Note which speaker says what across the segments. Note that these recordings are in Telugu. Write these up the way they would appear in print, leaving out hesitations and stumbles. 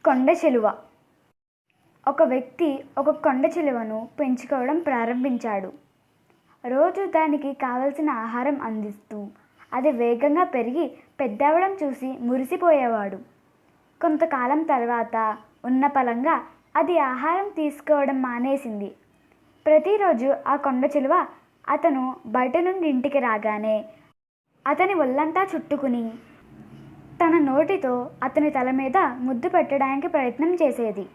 Speaker 1: కొండ చిలువ. ఒక వ్యక్తి ఒక కొండ చిలువను పెంచుకోవడం ప్రారంభించాడు. రోజు దానికి కావలసిన ఆహారం అందిస్తూ అది వేగంగా పెరిగి పెద్దవడం చూసి మురిసిపోయేవాడు. కొంతకాలం తర్వాత ఉన్న పలంగా అది ఆహారం తీసుకోవడం మానేసింది. ప్రతిరోజు ఆ కొండ చిలువ అతను బయట నుండి ఇంటికి రాగానే అతని ఒళ్ళంతా చుట్టుకుని తన నోటితో అతని తల మీద ముద్దు పెట్టడానికి ప్రయత్నం చేసేది.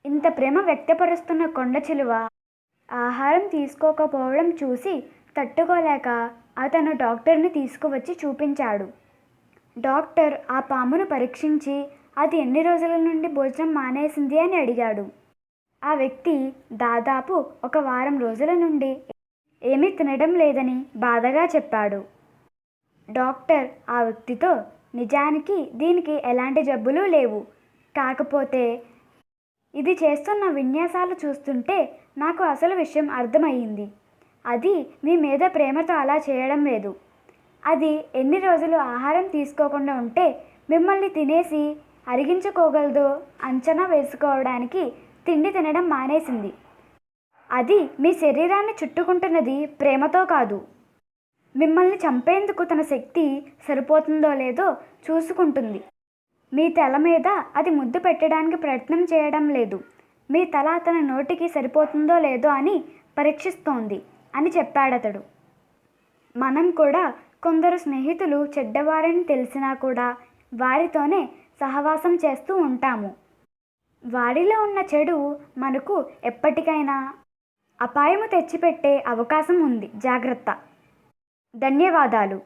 Speaker 1: ఇంత ప్రేమ వ్యక్తపరుస్తున్న కొండ చిలువ ఆహారం తీసుకోకపోవడం చూసి తట్టుకోలేక అతను డాక్టర్ని తీసుకువచ్చి చూపించాడు. డాక్టర్ ఆ పామును పరీక్షించి అది ఎన్ని రోజుల నుండి భోజనం మానేసింది అని అడిగాడు. ఆ వ్యక్తి దాదాపు 1 వారం రోజుల నుండి ఏమీ తినడం లేదని బాధగా చెప్పాడు. డాక్టర్ ఆ వ్యక్తితో, నిజానికి దీనికి ఎలాంటి జబ్బులు లేవు, కాకపోతే ఇది చేస్తున్న విన్యాసాలు చూస్తుంటే నాకు అసలు విషయం అర్థమయ్యింది. అది మీ మీద ప్రేమతో అలా చేయడం లేదు. అది ఎన్ని రోజులు ఆహారం తీసుకోకుండా ఉంటే మిమ్మల్ని తినేసి అరిగించుకోగలదో అంచనా వేసుకోవడానికి తిండి తినడం మానేసింది. అది మీ శరీరాన్ని చుట్టుకుంటున్నది ప్రేమతో కాదు, మిమ్మల్ని చంపేందుకు తన శక్తి సరిపోతుందో లేదో చూసుకుంటుంది. మీ తల మీద అది ముద్దు పెట్టడానికి ప్రయత్నం చేయడం లేదు, మీ తల తన నోటికి సరిపోతుందో లేదో అని పరీక్షిస్తోంది అని చెప్పాడతడు. మనం కూడా కొందరు స్నేహితులు చెడ్డవారని తెలిసినా కూడా వారితోనే సహవాసం చేస్తూ ఉంటాము. వారిలో ఉన్న చెడు మనకు ఎప్పటికైనా అపాయము తెచ్చిపెట్టే అవకాశం ఉంది. జాగ్రత్త. ధన్యవాదాలు.